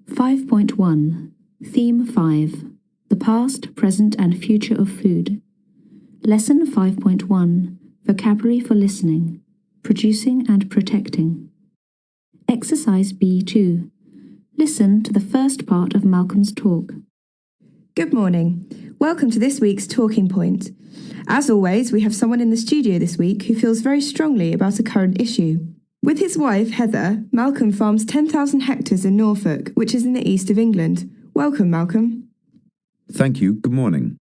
5.1 Theme 5 The Past, Present and Future of Food. Lesson 5.1 Vocabulary for Listening, Producing and Protecting. Exercise B2. Listen to the first part of Malcolm's talk. Good morning. Welcome to this week's Talking Point. As always, we have someone in the studio this week who feels very strongly about a current issue. With his wife, Heather, Malcolm farms 10,000 hectares in Norfolk, which is in the east of England. Welcome, Malcolm. Thank you. Good morning.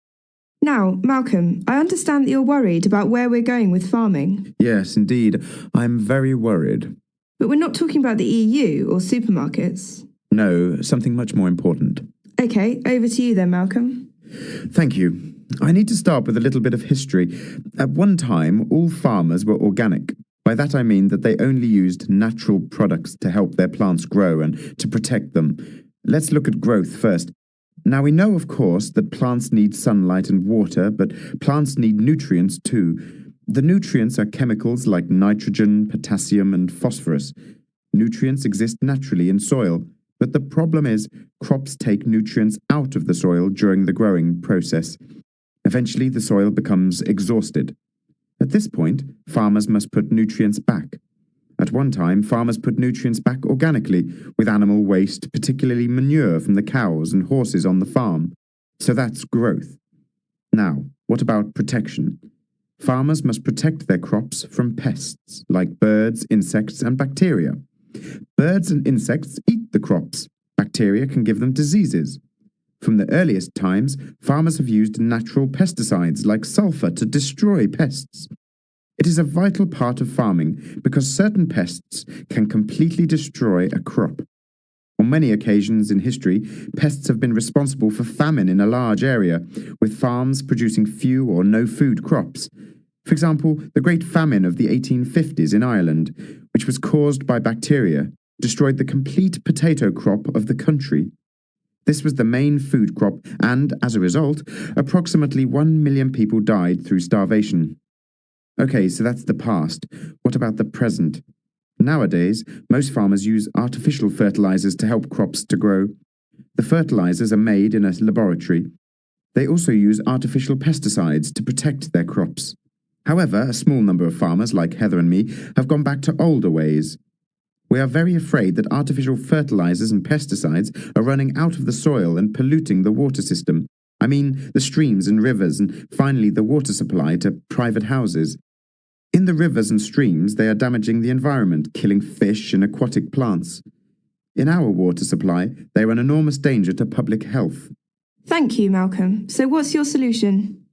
Now, Malcolm, I understand that you're worried about where we're going with farming. Yes, indeed. I'm very worried. But we're not talking about the EU or supermarkets. No, something much more important. Okay, over to you then, Malcolm. Thank you. I need to start with a little bit of history. At one time, all farmers were organic. By that I mean that they only used natural products to help their plants grow and to protect them. Let's look at growth first. Now we know, of course, that plants need sunlight and water, but plants need nutrients too. The nutrients are chemicals like nitrogen, potassium and phosphorus. Nutrients exist naturally in soil, but the problem is crops take nutrients out of the soil during the growing process. Eventually the soil becomes exhausted. At this point, farmers must put nutrients back. At one time, farmers put nutrients back organically, with animal waste, particularly manure from the cows and horses on the farm. So that's growth. Now, what about protection? Farmers must protect their crops from pests, like birds, insects, and bacteria. Birds and insects eat the crops. Bacteria can give them diseases. From the earliest times, farmers have used natural pesticides like sulfur to destroy pests. It is a vital part of farming because certain pests can completely destroy a crop. On many occasions in history, pests have been responsible for famine in a large area, with farms producing few or no food crops. For example, the Great Famine of the 1850s in Ireland, which was caused by bacteria, destroyed the complete potato crop of the country. This was the main food crop and, as a result, approximately 1 million people died through starvation. Okay, so that's the past. What about the present? Nowadays, most farmers use artificial fertilizers to help crops to grow. The fertilizers are made in a laboratory. They also use artificial pesticides to protect their crops. However, a small number of farmers, like Heather and me, have gone back to older ways. We are very afraid that artificial fertilizers and pesticides are running out of the soil and polluting the water system. I mean, the streams and rivers, and finally the water supply to private houses. In the rivers and streams, they are damaging the environment, killing fish and aquatic plants. In our water supply, they are an enormous danger to public health. Thank you, Malcolm. So what's your solution?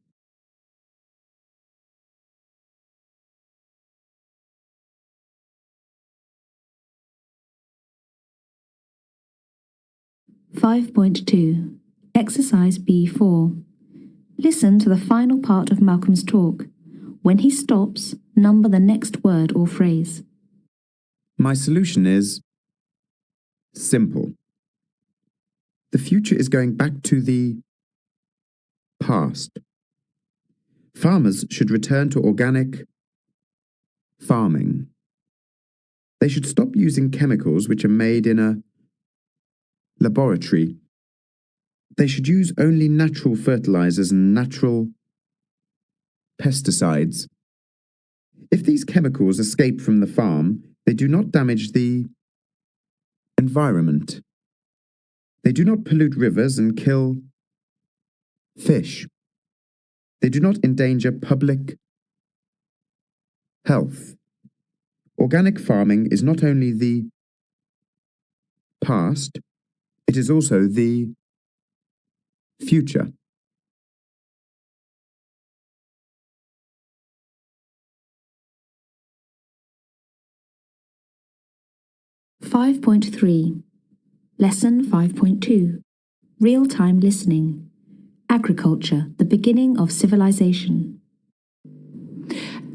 .2 Exercise B4. Listen to the final part of Malcolm's talk. When he stops, number the next word or phrase. My solution is simple. The future is going back to the past. Farmers should return to organic farming. They should stop using chemicals which are made in a laboratory. They should use only natural fertilizers and natural pesticides. If these chemicals escape from the farm, they do not damage the environment. They do not pollute rivers and kill fish. They do not endanger public health. Organic farming is not only the past, it is also the future. .3 Lesson 5.2 Real-time listening. Agriculture, the beginning of civilization.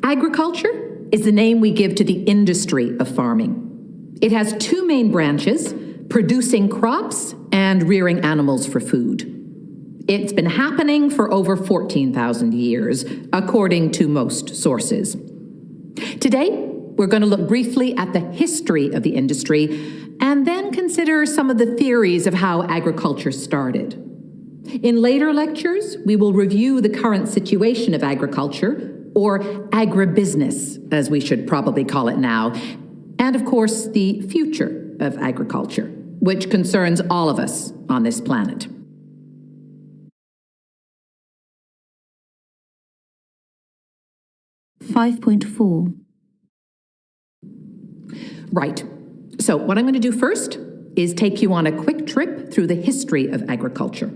Agriculture is the name we give to the industry of farming. It has two main branches: producing crops and rearing animals for food. It's been happening for over 14,000 years, according to most sources. Today, we're going to look briefly at the history of the industry and then consider some of the theories of how agriculture started. In later lectures, we will review the current situation of agriculture, or agribusiness, as we should probably call it now, and of course, the future of agriculture, which concerns all of us on this planet. (5.4) Right. So what I'm going to do first is take you on a quick trip through the history of agriculture.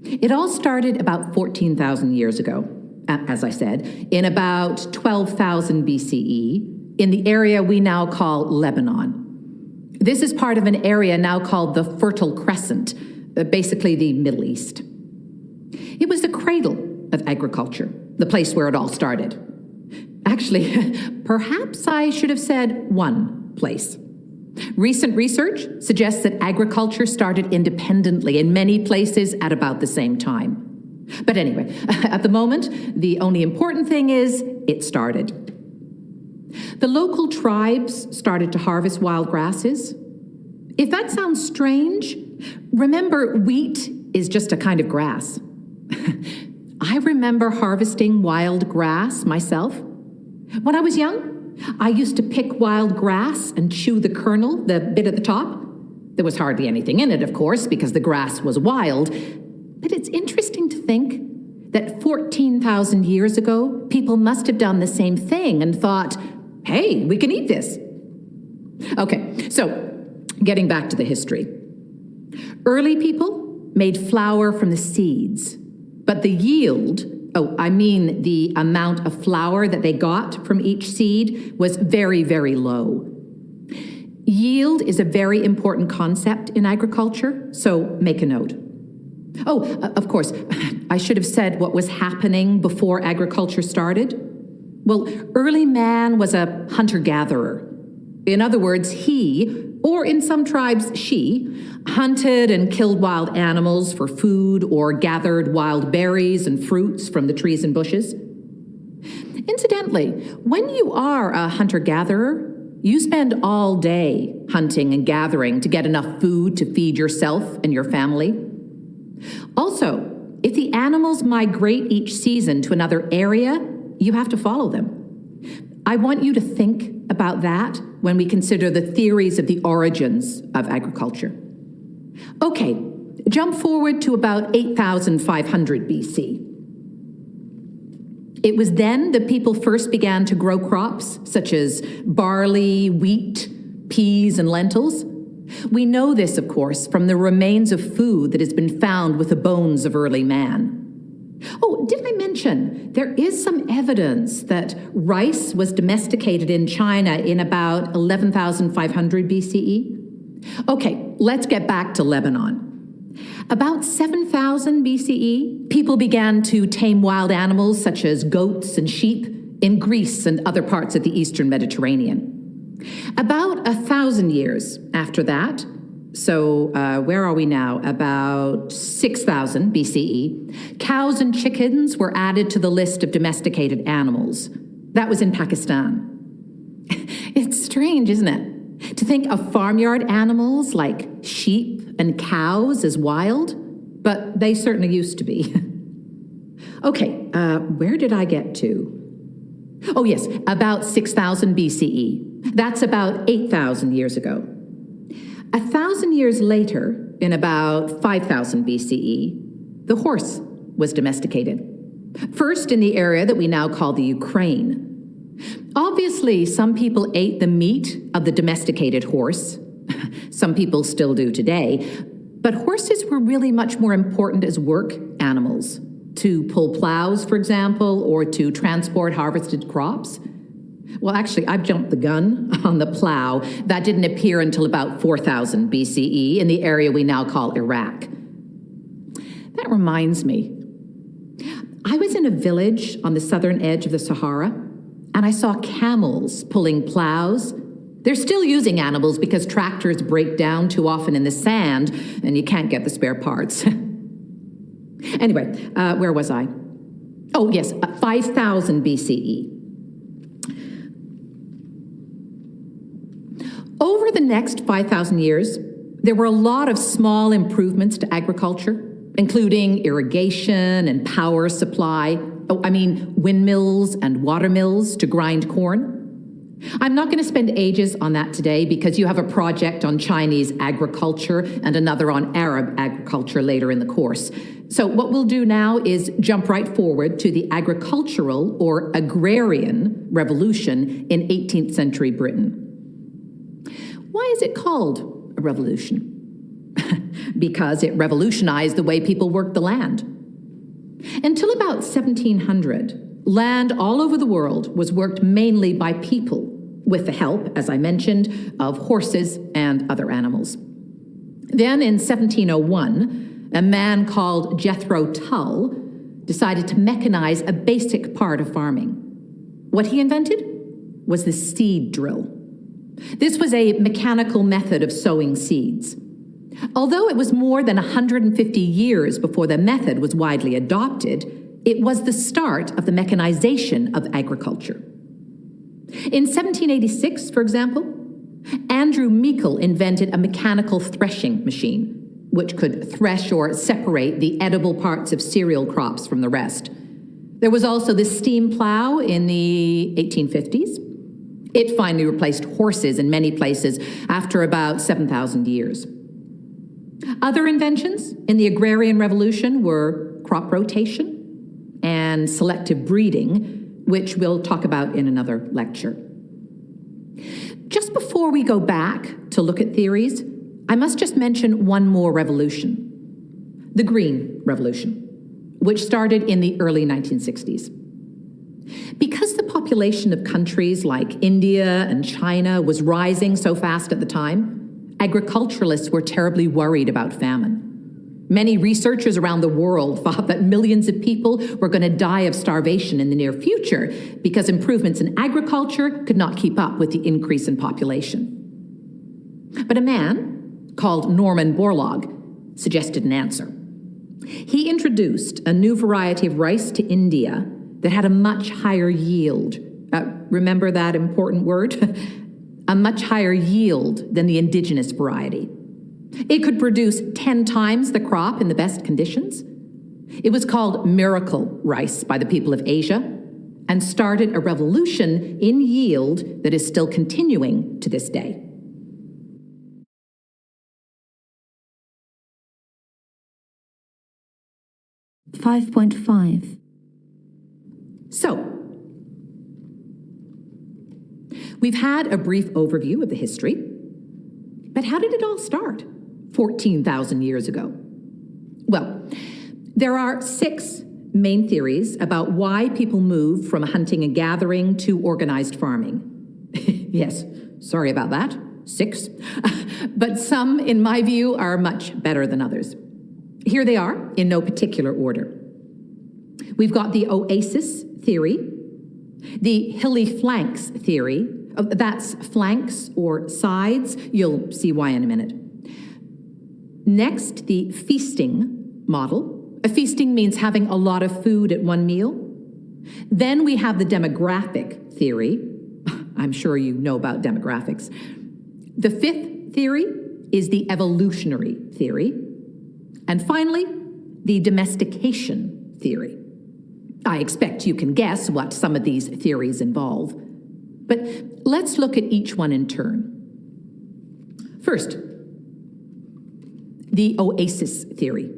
It all started about 14,000 years ago, as I said, in about 12,000 BCE, in the area we now call Lebanon. This is part of an area now called the Fertile Crescent, basically the Middle East. It was the cradle of agriculture, the place where it all started. Actually, perhaps I should have said one place. Recent research suggests that agriculture started independently in many places at about the same time. But anyway, at the moment, the only important thing is it started. The local tribes started to harvest wild grasses. If that sounds strange, remember wheat is just a kind of grass. I remember harvesting wild grass myself. When I was young, I used to pick wild grass and chew the kernel, the bit at the top. There was hardly anything in it, of course, because the grass was wild. But it's interesting to think that 14,000 years ago, people must have done the same thing and thought, hey, we can eat this. Okay, so getting back to the history. Early people made flour from the seeds, but the yield, the amount of flour that they got from each seed was very, very low. Yield is a very important concept in agriculture, so make a note. Oh, of course, I should have said what was happening before agriculture started. Well, early man was a hunter-gatherer. In other words, he, or in some tribes, she, hunted and killed wild animals for food or gathered wild berries and fruits from the trees and bushes. Incidentally, when you are a hunter-gatherer, you spend all day hunting and gathering to get enough food to feed yourself and your family. Also, if the animals migrate each season to another area, you have to follow them. I want you to think about that when we consider the theories of the origins of agriculture. Okay, jump forward to about 8,500 BC. It was then that people first began to grow crops such as barley, wheat, peas, and lentils. We know this, of course, from the remains of food that has been found with the bones of early man. Oh, did I mention there is some evidence that rice was domesticated in China in about 11,500 BCE? Okay, let's get back to Lebanon. About 7,000 BCE, people began to tame wild animals such as goats and sheep in Greece and other parts of the Eastern Mediterranean. About 1,000 years after that, so where are we now? About 6,000 BCE, cows and chickens were added to the list of domesticated animals. That was in Pakistan. It's strange, isn't it? To think of farmyard animals like sheep and cows as wild, but they certainly used to be. Okay, where did I get to? Oh yes, about 6,000 BCE. That's about 8,000 years ago. 1,000 years later, in about 5,000 BCE, the horse was domesticated. First in the area that we now call the Ukraine. Obviously, some people ate the meat of the domesticated horse. Some people still do today. But horses were really much more important as work animals, to pull plows, for example, or to transport harvested crops. Well, actually, I've jumped the gun on the plow. That didn't appear until about 4,000 BCE in the area we now call Iraq. That reminds me. I was in a village on the southern edge of the Sahara, and I saw camels pulling plows. They're still using animals because tractors break down too often in the sand, and you can't get the spare parts. Anyway, where was I? Oh, yes, 5,000 BCE. Over the next 5,000 years, there were a lot of small improvements to agriculture, including irrigation and power supply, windmills and water mills to grind corn. I'm not going to spend ages on that today because you have a project on Chinese agriculture and another on Arab agriculture later in the course. So what we'll do now is jump right forward to the agricultural or agrarian revolution in 18th century Britain. Why is it called a revolution? Because it revolutionized the way people worked the land. Until about 1700, land all over the world was worked mainly by people, with the help, as I mentioned, of horses and other animals. Then in 1701, a man called Jethro Tull decided to mechanize a basic part of farming. What he invented was the seed drill. This was a mechanical method of sowing seeds. Although it was more than 150 years before the method was widely adopted, it was the start of the mechanization of agriculture. In 1786, for example, Andrew Meikle invented a mechanical threshing machine, which could thresh or separate the edible parts of cereal crops from the rest. There was also the steam plow in the 1850s. It finally replaced horses in many places after about 7,000 years. Other inventions in the agrarian revolution were crop rotation and selective breeding, which we'll talk about in another lecture. Just before we go back to look at theories, I must just mention one more revolution, the Green Revolution, which started in the early 1960s. Because the population of countries like India and China was rising so fast at the time, agriculturalists were terribly worried about famine. Many researchers around the world thought that millions of people were going to die of starvation in the near future because improvements in agriculture could not keep up with the increase in population. But a man called Norman Borlaug suggested an answer. He introduced a new variety of rice to India that had a much higher yield. Remember that important word? A much higher yield than the indigenous variety. It could produce 10 times the crop in the best conditions. It was called miracle rice by the people of Asia and started a revolution in yield that is still continuing to this day. (5.5) So, we've had a brief overview of the history, but how did it all start 14,000 years ago? Well, there are 6 main theories about why people moved from hunting and gathering to organized farming. Yes, sorry about that, 6. But some, in my view, are much better than others. Here they are, in no particular order. We've got the oasis theory, the hilly flanks theory. That's flanks or sides. You'll see why in a minute. Next, the feasting model. Feasting means having a lot of food at one meal. Then we have the demographic theory. I'm sure you know about demographics. The 5th theory is the evolutionary theory. And finally, the domestication theory. I expect you can guess what some of these theories involve. But let's look at each one in turn. First, the oasis theory.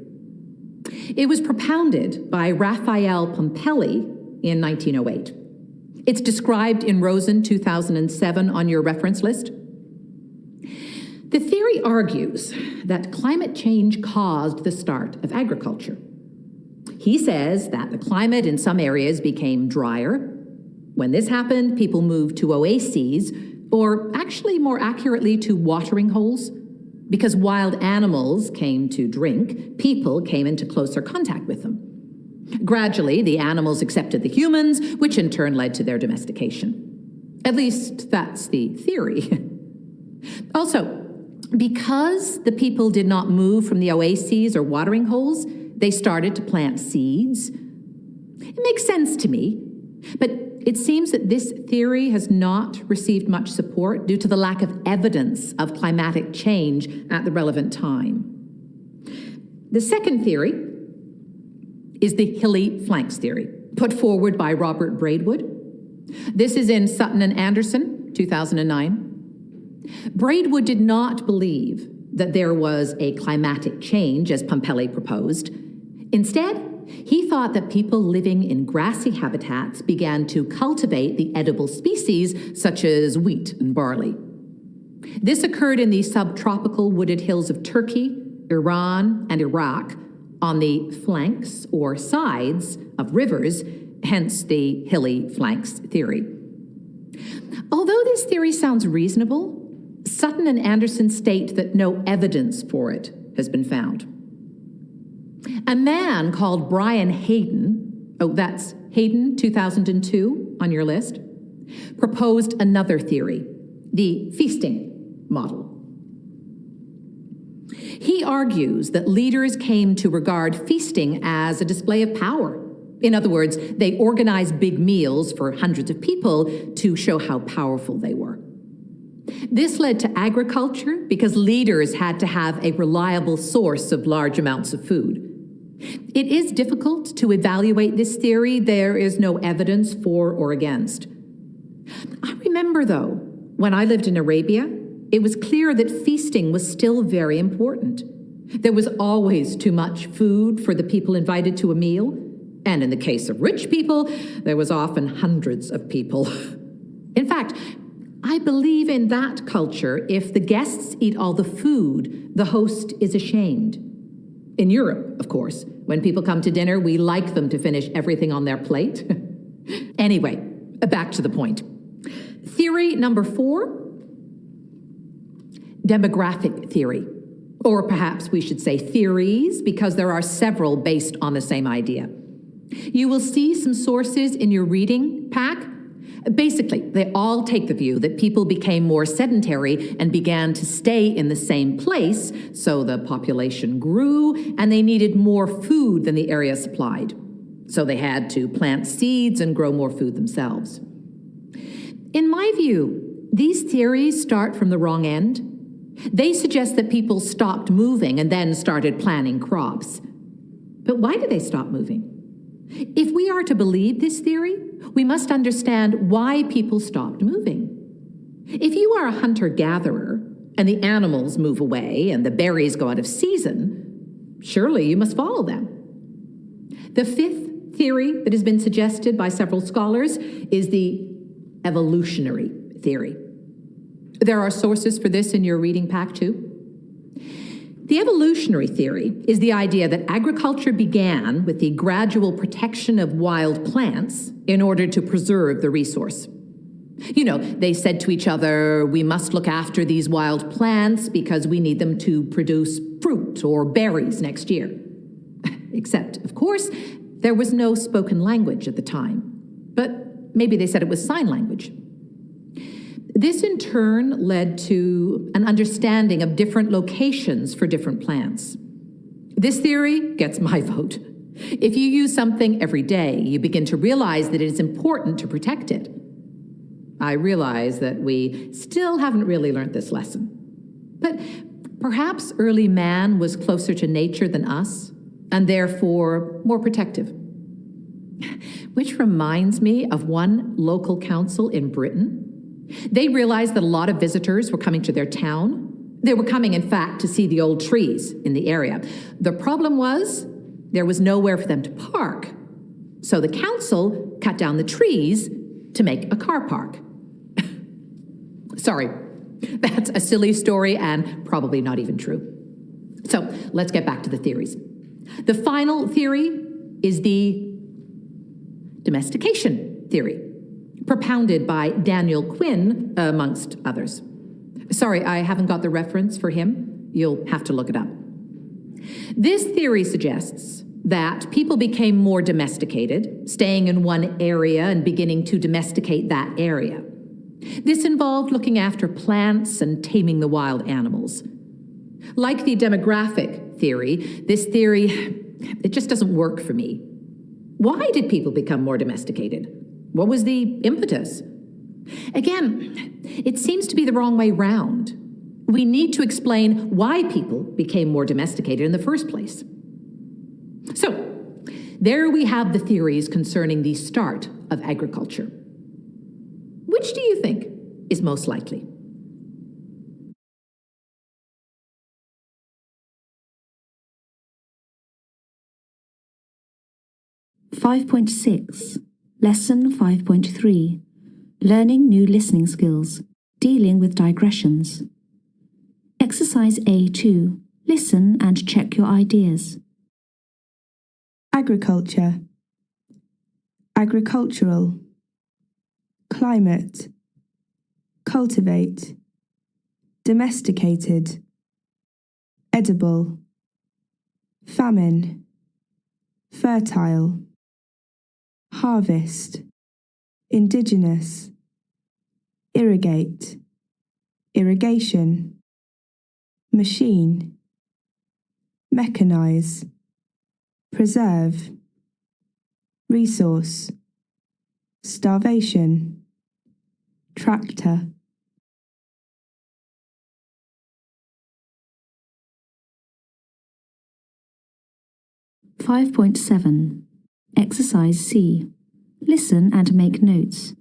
It was propounded by Raphael Pumpelly in 1908. It's described in Rosen 2007 on your reference list. The theory argues that climate change caused the start of agriculture. He says that the climate in some areas became drier. When this happened, people moved to oases, or actually more accurately to watering holes. Because wild animals came to drink, people came into closer contact with them. Gradually, the animals accepted the humans, which in turn led to their domestication. At least that's the theory. Also, because the people did not move from the oases or watering holes, they started to plant seeds. It makes sense to me, but it seems that this theory has not received much support due to the lack of evidence of climatic change at the relevant time. The second theory is the hilly flanks theory, put forward by Robert Braidwood. This is in Sutton and Anderson, 2009. Braidwood did not believe that there was a climatic change, as Pompelli proposed. Instead, he thought that people living in grassy habitats began to cultivate the edible species, such as wheat and barley. This occurred in the subtropical wooded hills of Turkey, Iran, and Iraq, on the flanks or sides of rivers, hence the hilly flanks theory. Although this theory sounds reasonable, Sutton and Anderson state that no evidence for it has been found. A man called Brian Hayden, that's Hayden 2002 on your list, proposed another theory, the feasting model. He argues that leaders came to regard feasting as a display of power. In other words, they organized big meals for hundreds of people to show how powerful they were. This led to agriculture because leaders had to have a reliable source of large amounts of food. It is difficult to evaluate this theory. There is no evidence for or against. I remember, though, when I lived in Arabia, it was clear that feasting was still very important. There was always too much food for the people invited to a meal, and in the case of rich people, there was often hundreds of people. In fact, I believe in that culture, if the guests eat all the food, the host is ashamed. In Europe, of course, when people come to dinner, we like them to finish everything on their plate. Anyway, back to the point. Theory number 4, demographic theory. Or perhaps we should say theories, because there are several based on the same idea. You will see some sources in your reading pack. Basically, they all take the view that people became more sedentary and began to stay in the same place, so the population grew and they needed more food than the area supplied. So they had to plant seeds and grow more food themselves. In my view, these theories start from the wrong end. They suggest that people stopped moving and then started planting crops. But why did they stop moving? If we are to believe this theory, we must understand why people stopped moving. If you are a hunter-gatherer and the animals move away and the berries go out of season, surely you must follow them. The 5th theory that has been suggested by several scholars is the evolutionary theory. There are sources for this in your reading pack too. The evolutionary theory is the idea that agriculture began with the gradual protection of wild plants in order to preserve the resource. You know, they said to each other, we must look after these wild plants because we need them to produce fruit or berries next year. Except, of course, there was no spoken language at the time. But maybe they said it was sign language. This in turn led to an understanding of different locations for different plants. This theory gets my vote. If you use something every day, you begin to realize that it is important to protect it. I realize that we still haven't really learned this lesson. But perhaps early man was closer to nature than us, and therefore more protective. Which reminds me of one local council in Britain. They realized that a lot of visitors were coming to their town. They were coming, in fact, to see the old trees in the area. The problem was there was nowhere for them to park. So the council cut down the trees to make a car park. Sorry, that's a silly story and probably not even true. So let's get back to the theories. The final theory is the domestication theory, propounded by Daniel Quinn, amongst others. Sorry, I haven't got the reference for him. You'll have to look it up. This theory suggests that people became more domesticated, staying in one area and beginning to domesticate that area. This involved looking after plants and taming the wild animals. Like the demographic theory, this theory, it just doesn't work for me. Why did people become more domesticated? What was the impetus? Again, it seems to be the wrong way round. We need to explain why people became more domesticated in the first place. So, there we have the theories concerning the start of agriculture. Which do you think is most likely? (5.6) Lesson 5.3 Learning New Listening Skills, Dealing with Digressions. Exercise A2. Listen and check your ideas. Agriculture, agricultural, climate, cultivate, domesticated, edible, famine, fertile, harvest, indigenous, irrigate, irrigation, machine, mechanize, preserve, resource, starvation, tractor. (5.7) Exercise C. Listen and make notes.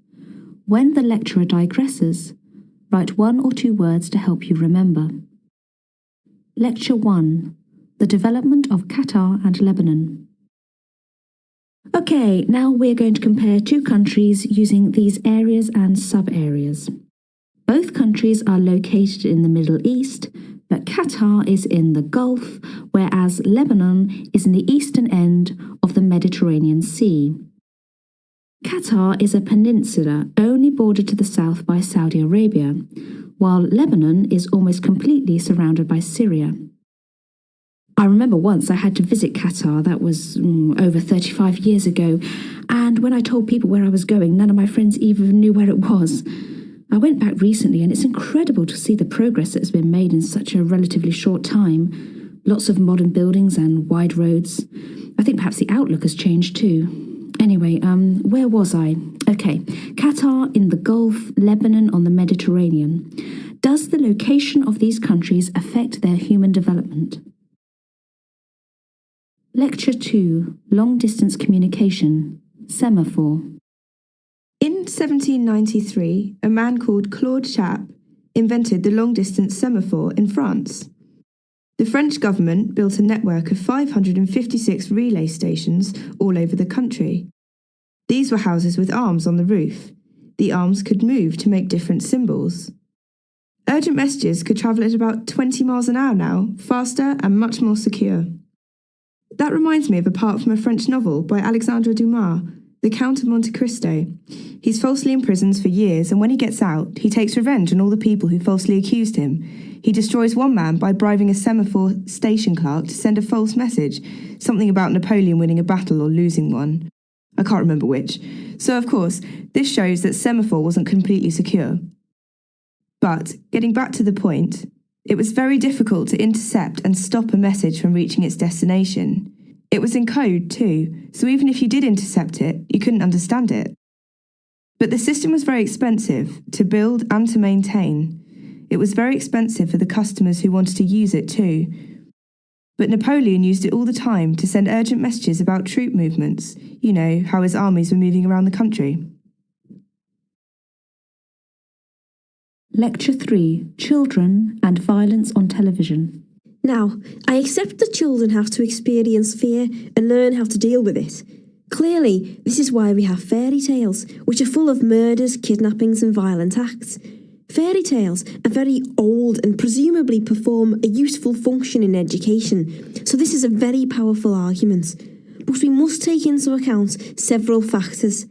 When the lecturer digresses, write 1 or 2 words to help you remember. Lecture 1. The Development of Qatar and Lebanon. Okay, now we're going to compare 2 countries using these areas and sub-areas. Both countries are located in the Middle East, but Qatar is in the Gulf, whereas Lebanon is in the eastern end of the Mediterranean Sea. Qatar is a peninsula only bordered to the south by Saudi Arabia, while Lebanon is almost completely surrounded by Syria. I remember once I had to visit Qatar, that was over 35 years ago, and when I told people where I was going, none of my friends even knew where it was. I went back recently and it's incredible to see the progress that has been made in such a relatively short time. Lots of modern buildings and wide roads. I think perhaps the outlook has changed too. Anyway, where was I? Okay, Qatar in the Gulf, Lebanon on the Mediterranean. Does the location of these countries affect their human development? Lecture 2, Long Distance Communication, Semaphore. In 1793, a man called Claude Chappe invented the long-distance semaphore in France. The French government built a network of 556 relay stations all over the country. These were houses with arms on the roof. The arms could move to make different symbols. Urgent messages could travel at about 20 miles an hour now, faster and much more secure. That reminds me of a part from a French novel by Alexandre Dumas, The Count of Monte Cristo. He's falsely imprisoned for years, and when he gets out, he takes revenge on all the people who falsely accused him. He destroys one man by bribing a semaphore station clerk to send a false message, something about Napoleon winning a battle or losing one. I can't remember which. So, of course, this shows that semaphore wasn't completely secure. But, getting back to the point, it was very difficult to intercept and stop a message from reaching its destination. It was in code too, so even if you did intercept it, you couldn't understand it. But the system was very expensive to build and to maintain. It was very expensive for the customers who wanted to use it too. But Napoleon used it all the time to send urgent messages about troop movements, you know, how his armies were moving around the country. Lecture 3, Children and Violence on Television. Now, I accept that children have to experience fear and learn how to deal with it. Clearly, this is why we have fairy tales, which are full of murders, kidnappings and violent acts. Fairy tales are very old and presumably perform a useful function in education, so this is a very powerful argument. But we must take into account several factors.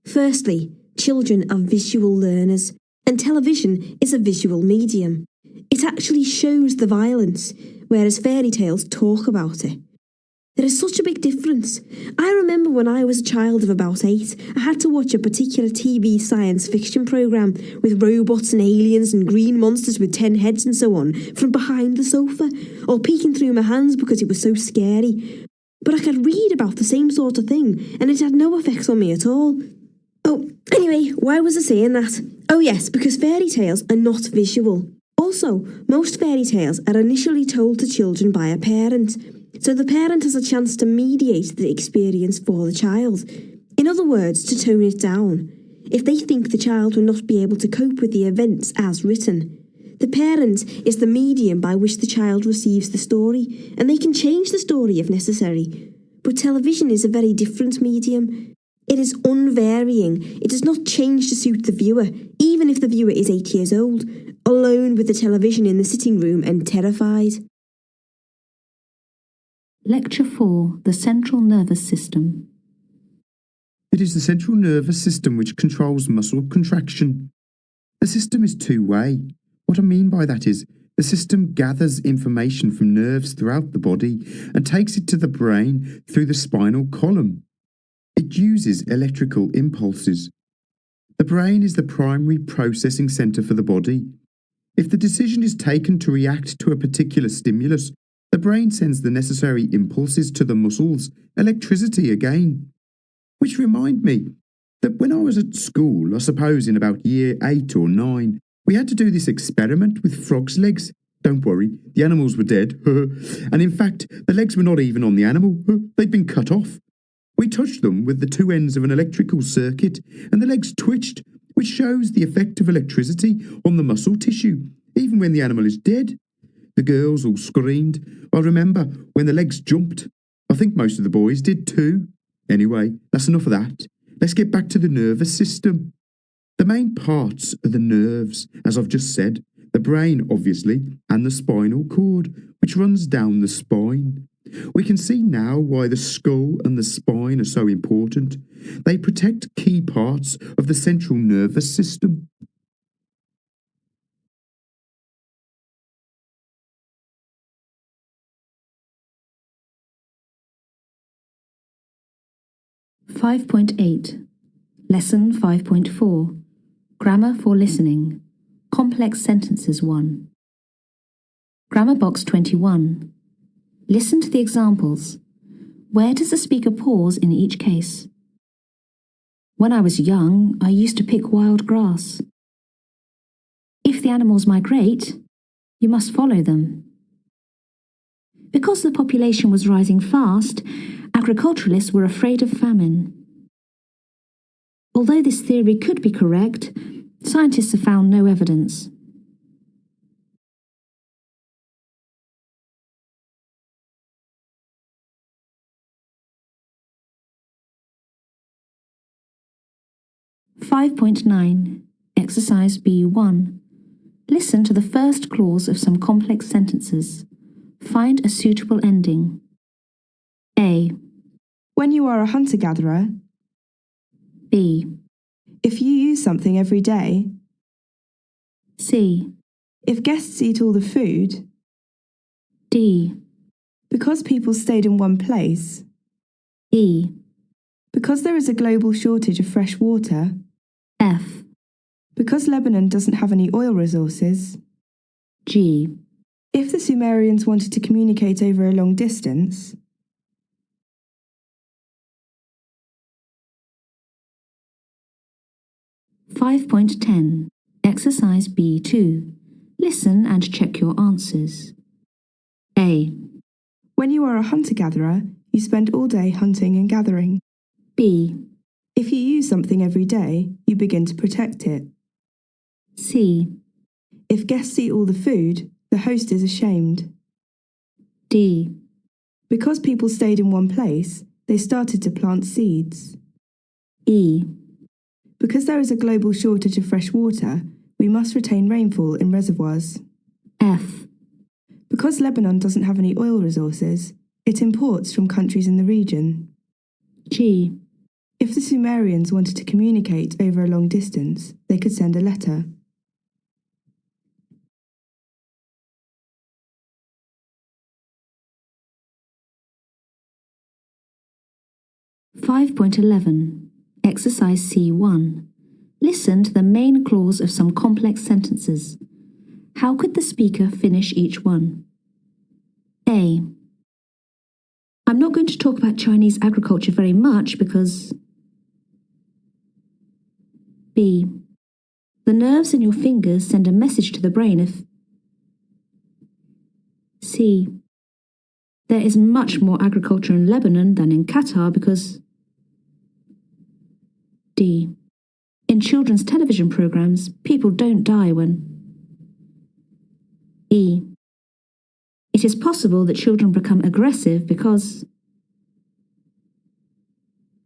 Firstly, children are visual learners, and television is a visual medium. It actually shows the violence, whereas fairy tales talk about it. There is such a big difference. I remember when I was a child of about 8, I had to watch a particular TV science fiction programme with robots and aliens and green monsters with 10 heads and so on from behind the sofa, or peeking through my hands because it was so scary. But I could read about the same sort of thing, and it had no effects on me at all. Oh, anyway, why was I saying that? Oh yes, because fairy tales are not visual. Also, most fairy tales are initially told to children by a parent, so the parent has a chance to mediate the experience for the child. In other words, to tone it down, if they think the child will not be able to cope with the events as written. The parent is the medium by which the child receives the story, and they can change the story if necessary. But television is a very different medium. It is unvarying. It does not change to suit the viewer, even if the viewer is 8 years old, alone with the television in the sitting room and terrified. Lecture 4. The Central Nervous System. It is the central nervous system which controls muscle contraction. The system is two-way. What I mean by that is, the system gathers information from nerves throughout the body and takes it to the brain through the spinal column. It uses electrical impulses. The brain is the primary processing centre for the body. If the decision is taken to react to a particular stimulus, the brain sends the necessary impulses to the muscles, electricity again. Which remind me that when I was at school, I suppose in about year 8 or 9, we had to do this experiment with frogs' legs. Don't worry, the animals were dead. And in fact, the legs were not even on the animal. They'd been cut off. We touched them with the two ends of an electrical circuit, and the legs twitched, which shows the effect of electricity on the muscle tissue, even when the animal is dead. The girls all screamed. I remember when the legs jumped. I think most of the boys did too. Anyway, that's enough of that. Let's get back to the nervous system. The main parts are the nerves, as I've just said, the brain, obviously, and the spinal cord, which runs down the spine. We can see now why the skull and the spine are so important. They protect key parts of the central nervous system. (5.8) Lesson 5.4 Grammar for Listening. Complex Sentences 1. Grammar Box 21. Listen to the examples. Where does the speaker pause in each case? When I was young, I used to pick wild grass. If the animals migrate, you must follow them. Because the population was rising fast, agriculturalists were afraid of famine. Although this theory could be correct, scientists have found no evidence. (5.9) Exercise B1. Listen to the first clause of some complex sentences. Find a suitable ending. A. When you are a hunter-gatherer, B. if you use something every day, C. if guests eat all the food, D. because people stayed in one place, E. because there is a global shortage of fresh water, F. because Lebanon doesn't have any oil resources, G. if the Sumerians wanted to communicate over a long distance, (5.10) Exercise B2. Listen and check your answers. A. when you are a hunter-gatherer, you spend all day hunting and gathering. B. If you use something every day, you begin to protect it. C. If guests eat all the food, the host is ashamed. D. Because people stayed in one place, they started to plant seeds. E. Because there is a global shortage of fresh water, we must retain rainfall in reservoirs. F. Because Lebanon doesn't have any oil resources, it imports from countries in the region. G. If the Sumerians wanted to communicate over a long distance, they could send a letter. (5.11) Exercise C1. Listen to the main clause of some complex sentences. How could the speaker finish each one? A. I'm not going to talk about Chinese agriculture very much because... B. The nerves in your fingers send a message to the brain if... C. There is much more agriculture in Lebanon than in Qatar because... D. In children's television programs, people don't die when... E. It is possible that children become aggressive because...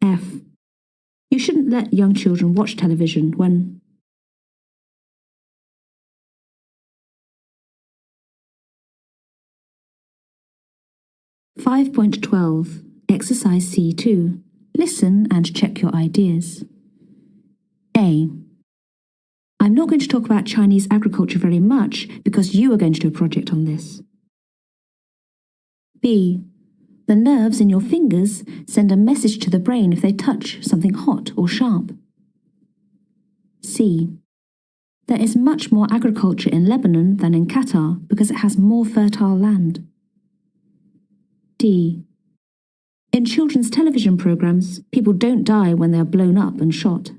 F. You shouldn't let young children watch television when... 5.12. Exercise C2. Listen and check your ideas. A. I'm not going to talk about Chinese agriculture very much because you are going to do a project on this. B. The nerves in your fingers send a message to the brain if they touch something hot or sharp. C. There is much more agriculture in Lebanon than in Qatar because it has more fertile land. D. In children's television programs, people don't die when they are blown up and shot.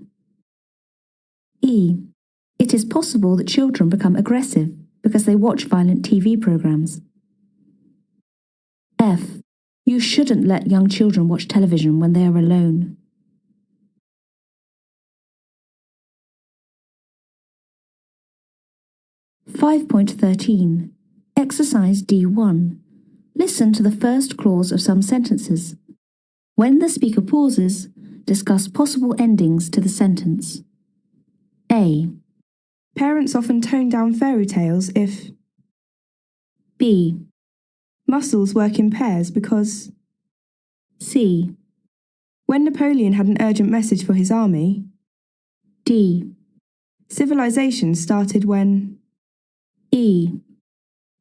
E. It is possible that children become aggressive because they watch violent TV programs. F. You shouldn't let young children watch television when they are alone. (5.13) Exercise D1. Listen to the first clause of some sentences. When the speaker pauses, discuss possible endings to the sentence. A. Parents often tone down fairy tales if... B. Muscles work in pairs because... C. When Napoleon had an urgent message for his army... D. Civilization started when... E.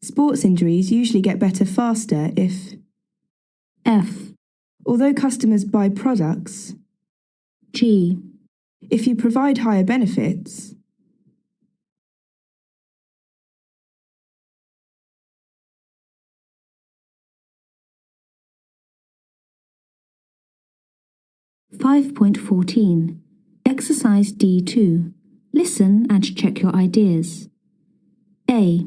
Sports injuries usually get better faster if... F. Although customers buy products... G. If you provide higher benefits... 5.14. Exercise D2. Listen and check your ideas. A.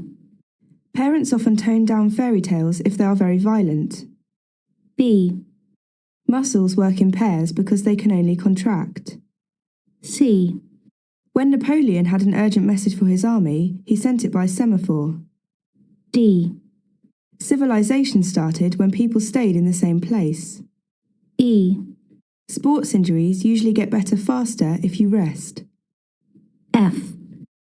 Parents often tone down fairy tales if they are very violent. B. Muscles work in pairs because they can only contract. C. When Napoleon had an urgent message for his army, he sent it by semaphore. D. Civilization started when people stayed in the same place. E. Sports injuries usually get better faster if you rest. F.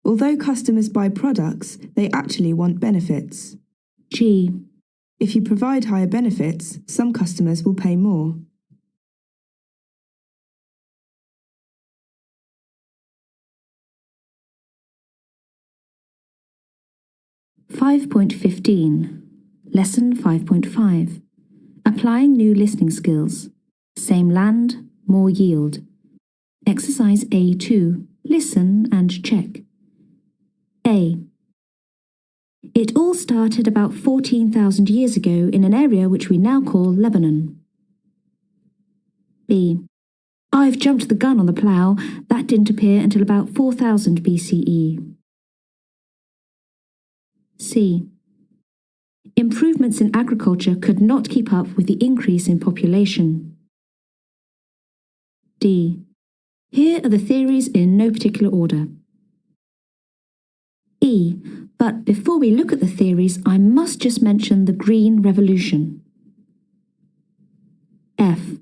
Although customers buy products, they actually want benefits. G. If you provide higher benefits, some customers will pay more. (5.15) Lesson 5.5. Applying new listening skills. Same land, more yield. Exercise A2. Listen and check. A. It all started about 14,000 years ago in an area which we now call Lebanon. B. I've jumped the gun on the plough. That didn't appear until about 4000 BCE. C. Improvements in agriculture could not keep up with the increase in population. D. Here are the theories in no particular order. E. But before we look at the theories, I must just mention the Green Revolution. F.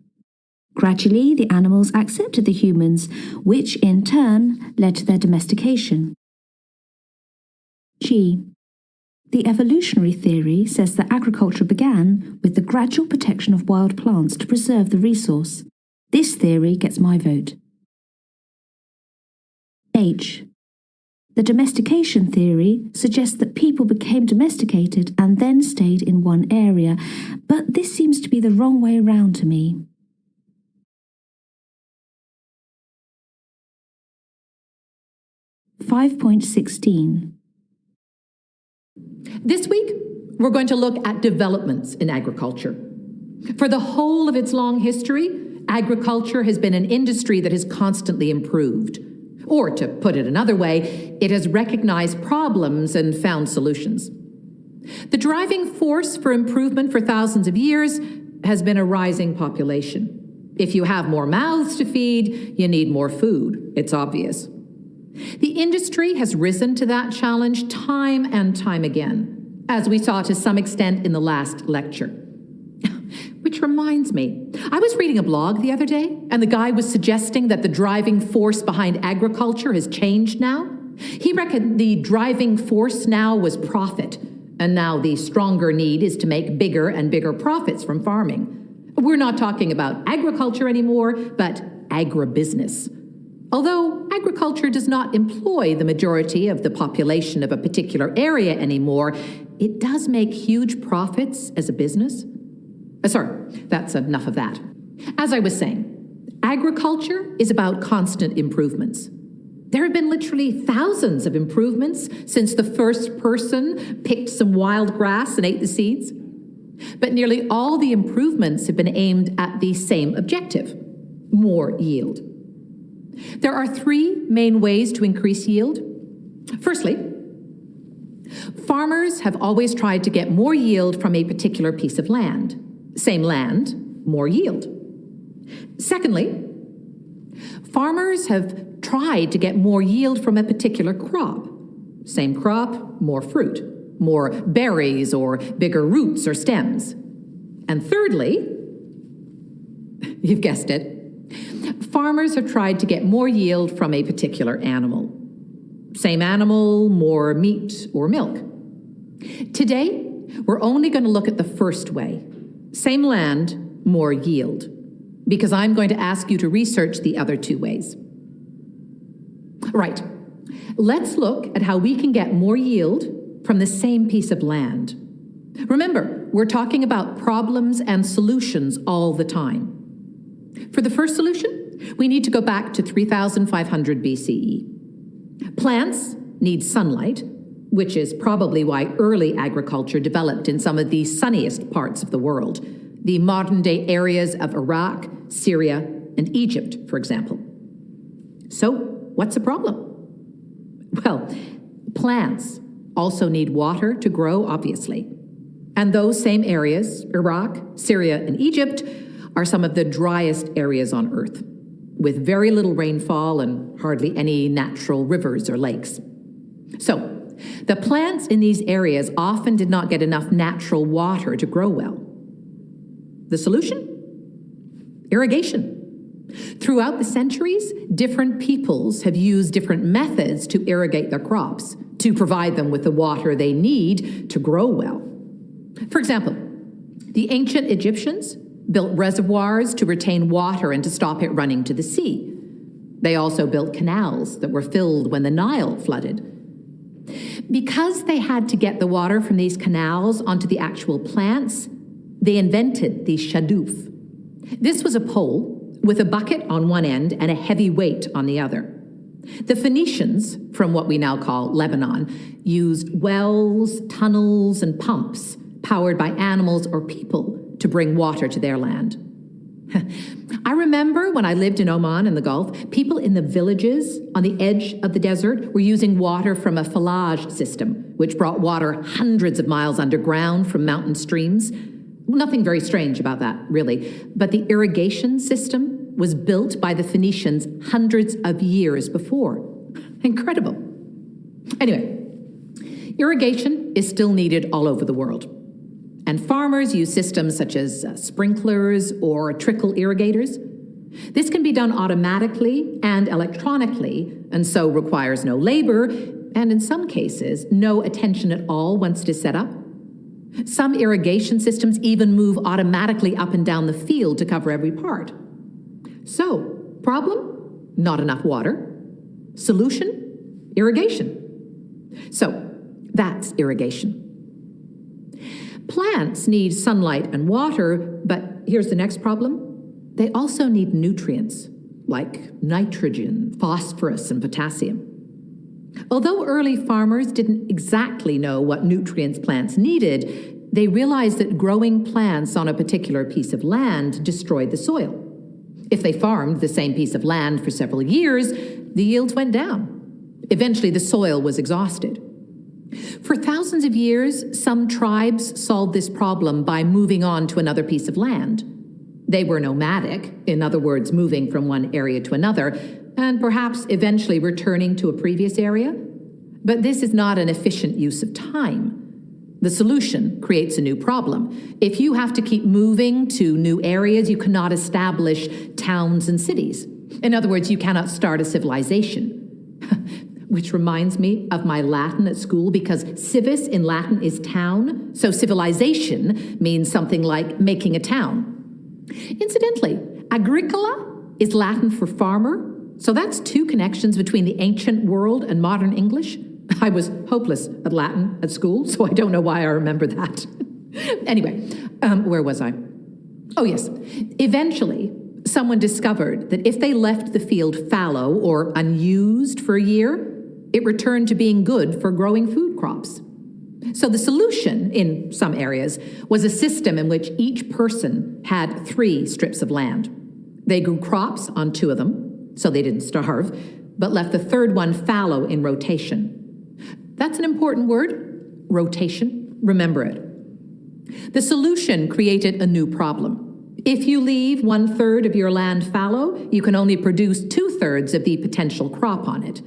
Gradually, the animals accepted the humans, which in turn led to their domestication. G. The evolutionary theory says that agriculture began with the gradual protection of wild plants to preserve the resource. This theory gets my vote. H. The domestication theory suggests that people became domesticated and then stayed in one area, but this seems to be the wrong way around to me. (5.16) This week, we're going to look at developments in agriculture. For the whole of its long history, agriculture has been an industry that has constantly improved. Or, to put it another way, it has recognized problems and found solutions. The driving force for improvement for thousands of years has been a rising population. If you have more mouths to feed, you need more food. It's obvious. The industry has risen to that challenge time and time again, as we saw to some extent in the last lecture. Which reminds me, I was reading a blog the other day, and the guy was suggesting that the driving force behind agriculture has changed now. He reckoned the driving force now was profit, and now the stronger need is to make bigger and bigger profits from farming. We're not talking about agriculture anymore, but agribusiness. Although agriculture does not employ the majority of the population of a particular area anymore, it does make huge profits as a business. Sorry, that's enough of that. As I was saying, agriculture is about constant improvements. There have been literally thousands of improvements since the first person picked some wild grass and ate the seeds. But nearly all the improvements have been aimed at the same objective: more yield. There are three main ways to increase yield. Firstly, farmers have always tried to get more yield from a particular piece of land. Same land, more yield. Secondly, farmers have tried to get more yield from a particular crop. Same crop, more fruit, more berries or bigger roots or stems. And thirdly, you've guessed it, farmers have tried to get more yield from a particular animal. Same animal, more meat or milk. Today, we're only going to look at the first way. Same land, more yield. Because I'm going to ask you to research the other two ways. Right. Let's look at how we can get more yield from the same piece of land. Remember, we're talking about problems and solutions all the time. For the first solution, we need to go back to 3,500 BCE. Plants need sunlight, which is probably why early agriculture developed in some of the sunniest parts of the world, the modern-day areas of Iraq, Syria, and Egypt, for example. So, what's the problem? Well, plants also need water to grow, obviously. And those same areas, Iraq, Syria, and Egypt, are some of the driest areas on Earth, with very little rainfall and hardly any natural rivers or lakes. So, the plants in these areas often did not get enough natural water to grow well. The solution? Irrigation. Throughout the centuries, different peoples have used different methods to irrigate their crops, to provide them with the water they need to grow well. For example, the ancient Egyptians built reservoirs to retain water and to stop it running to the sea. They also built canals that were filled when the Nile flooded. Because they had to get the water from these canals onto the actual plants, they invented the shadoof. This was a pole with a bucket on one end and a heavy weight on the other. The Phoenicians, from what we now call Lebanon, used wells, tunnels, and pumps powered by animals or people to bring water to their land. I remember when I lived in Oman in the Gulf, people in the villages on the edge of the desert were using water from a falaj system, which brought water hundreds of miles underground from mountain streams. Nothing very strange about that, really. But the irrigation system was built by the Phoenicians hundreds of years before. Incredible. Anyway, irrigation is still needed all over the world. And farmers use systems such as sprinklers or trickle irrigators. This can be done automatically and electronically, and so requires no labor, and in some cases, no attention at all once it is set up. Some irrigation systems even move automatically up and down the field to cover every part. So, problem? Not enough water. Solution? Irrigation. So, that's irrigation. Plants need sunlight and water, but here's the next problem. They also need nutrients, like nitrogen, phosphorus, and potassium. Although early farmers didn't exactly know what nutrients plants needed, they realized that growing plants on a particular piece of land destroyed the soil. If they farmed the same piece of land for several years, the yields went down. Eventually, the soil was exhausted. For thousands of years, some tribes solved this problem by moving on to another piece of land. They were nomadic, in other words, moving from one area to another, and perhaps eventually returning to a previous area. But this is not an efficient use of time. The solution creates a new problem. If you have to keep moving to new areas, you cannot establish towns and cities. In other words, you cannot start a civilization. Which reminds me of my Latin at school, because civis in Latin is town, so civilization means something like making a town. Incidentally, agricola is Latin for farmer, so that's two connections between the ancient world and modern English. I was hopeless at Latin at school, so I don't know why I remember that. Anyway, where was I? Oh, yes. Eventually, someone discovered that if they left the field fallow or unused for a year, it returned to being good for growing food crops. So the solution, in some areas, was a system in which each person had 3 strips of land. They grew crops on 2 of them, so they didn't starve, but left the 3rd one fallow in rotation. That's an important word, rotation. Remember it. The solution created a new problem. If you leave 1/3 of your land fallow, you can only produce 2/3 of the potential crop on it.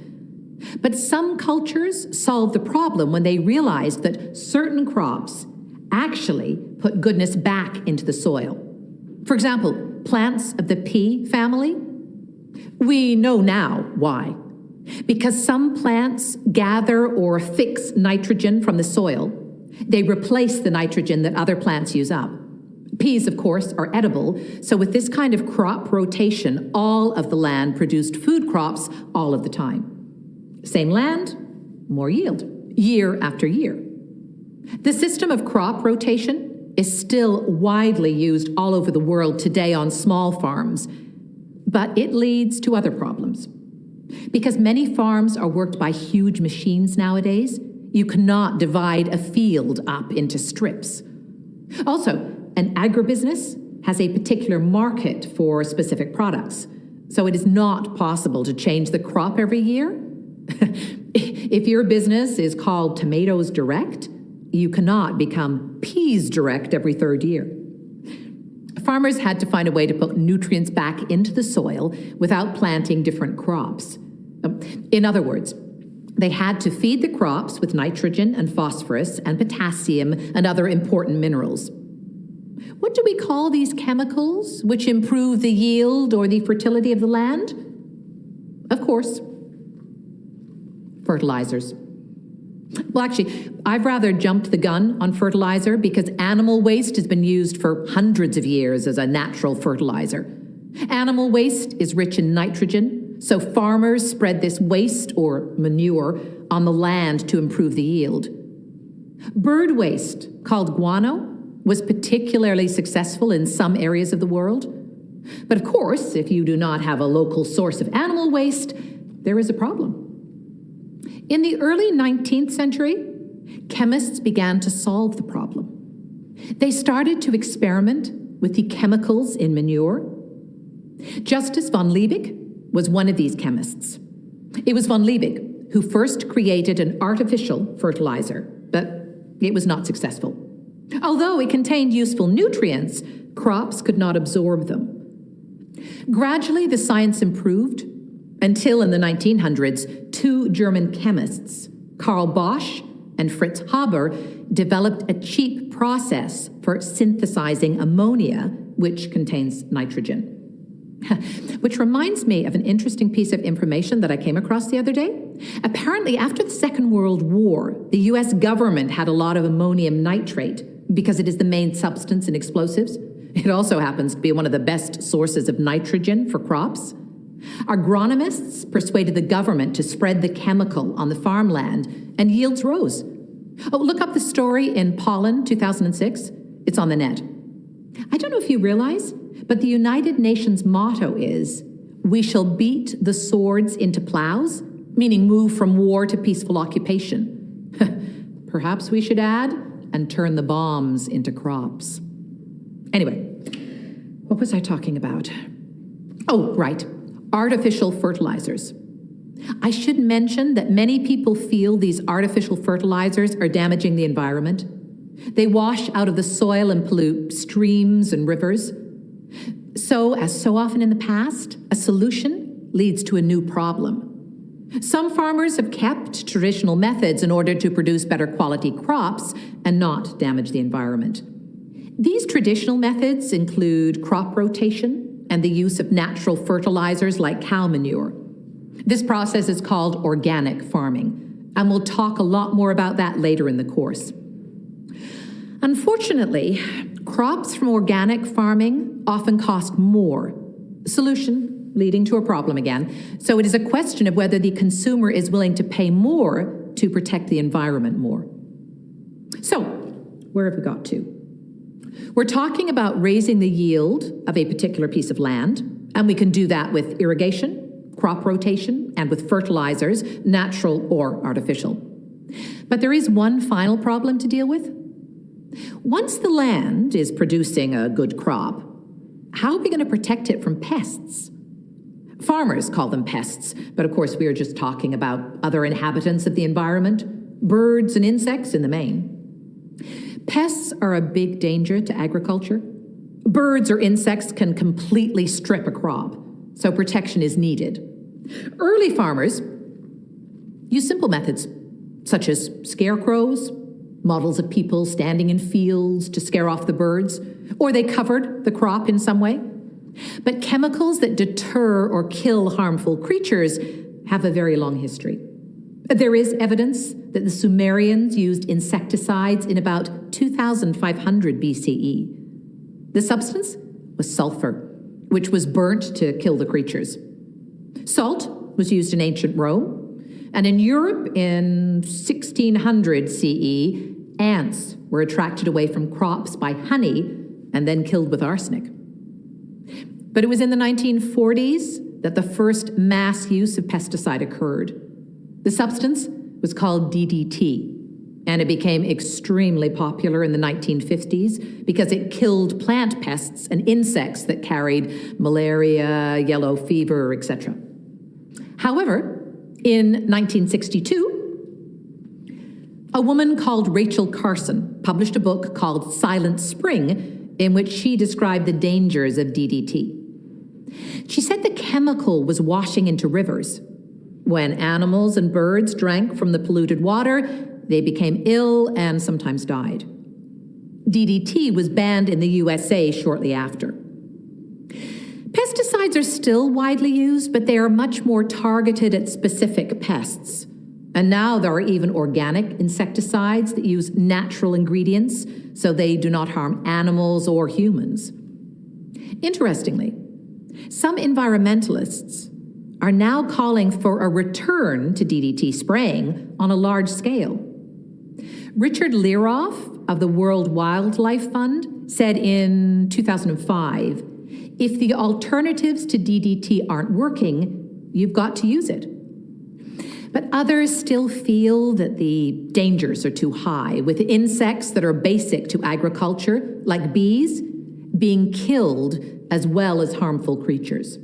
But some cultures solved the problem when they realized that certain crops actually put goodness back into the soil. For example, plants of the pea family. We know now why. Because some plants gather or fix nitrogen from the soil, they replace the nitrogen that other plants use up. Peas, of course, are edible, so with this kind of crop rotation, all of the land produced food crops all of the time. Same land, more yield, year after year. The system of crop rotation is still widely used all over the world today on small farms, but it leads to other problems. Because many farms are worked by huge machines nowadays, you cannot divide a field up into strips. Also, an agribusiness has a particular market for specific products, so it is not possible to change the crop every year. If your business is called Tomatoes Direct, you cannot become Peas Direct every 3rd year. Farmers had to find a way to put nutrients back into the soil without planting different crops. In other words, they had to feed the crops with nitrogen and phosphorus and potassium and other important minerals. What do we call these chemicals which improve the yield or the fertility of the land? Of course, fertilizers. Well, actually, I've rather jumped the gun on fertilizer because animal waste has been used for hundreds of years as a natural fertilizer. Animal waste is rich in nitrogen, so farmers spread this waste or manure on the land to improve the yield. Bird waste, called guano, was particularly successful in some areas of the world. But of course, if you do not have a local source of animal waste, there is a problem. In the early 19th century, chemists began to solve the problem. They started to experiment with the chemicals in manure. Justus von Liebig was one of these chemists. It was von Liebig who first created an artificial fertilizer, but it was not successful. Although it contained useful nutrients, crops could not absorb them. Gradually, the science improved until in the 1900s, 2 German chemists, Karl Bosch and Fritz Haber, developed a cheap process for synthesizing ammonia, which contains nitrogen. Which reminds me of an interesting piece of information that I came across the other day. Apparently, after the Second World War, the US government had a lot of ammonium nitrate because it is the main substance in explosives. It also happens to be one of the best sources of nitrogen for crops. Agronomists persuaded the government to spread the chemical on the farmland, and yields rose. Oh, look up the story in Pollen 2006. It's on the net. I don't know if you realize, but the United Nations motto is, "We shall beat the swords into plows," meaning move from war to peaceful occupation. Perhaps we should add, and turn the bombs into crops. Anyway, what was I talking about? Oh, right. Artificial fertilizers. I should mention that many people feel these artificial fertilizers are damaging the environment. They wash out of the soil and pollute streams and rivers. So, as so often in the past, a solution leads to a new problem. Some farmers have kept traditional methods in order to produce better quality crops and not damage the environment. These traditional methods include crop rotation and the use of natural fertilizers like cow manure. This process is called organic farming, and we'll talk a lot more about that later in the course. Unfortunately, crops from organic farming often cost more. Solution leading to a problem again. So it is a question of whether the consumer is willing to pay more to protect the environment more. So, where have we got to? We're talking about raising the yield of a particular piece of land, and we can do that with irrigation, crop rotation, and with fertilizers, natural or artificial. But there is one final problem to deal with. Once the land is producing a good crop, how are we going to protect it from pests? Farmers call them pests, but of course we are just talking about other inhabitants of the environment, birds and insects in the main. Pests are a big danger to agriculture. Birds or insects can completely strip a crop, so protection is needed. Early farmers used simple methods, such as scarecrows, models of people standing in fields to scare off the birds, or they covered the crop in some way. But chemicals that deter or kill harmful creatures have a very long history. There is evidence that the Sumerians used insecticides in about 2500 BCE. The substance was sulfur, which was burnt to kill the creatures. Salt was used in ancient Rome, and in Europe in 1600 CE, ants were attracted away from crops by honey and then killed with arsenic. But it was in the 1940s that the first mass use of pesticide occurred. The substance was called DDT, and it became extremely popular in the 1950s because it killed plant pests and insects that carried malaria, yellow fever, etc. However, in 1962, a woman called Rachel Carson published a book called Silent Spring, in which she described the dangers of DDT. She said the chemical was washing into rivers. When animals and birds drank from the polluted water, they became ill and sometimes died. DDT was banned in the USA shortly after. Pesticides are still widely used, but they are much more targeted at specific pests. And now there are even organic insecticides that use natural ingredients so they do not harm animals or humans. Interestingly, some environmentalists are now calling for a return to DDT spraying on a large scale. Richard Learoff of the World Wildlife Fund said in 2005, if the alternatives to DDT aren't working, you've got to use it. But others still feel that the dangers are too high, with insects that are basic to agriculture, like bees, being killed as well as harmful creatures.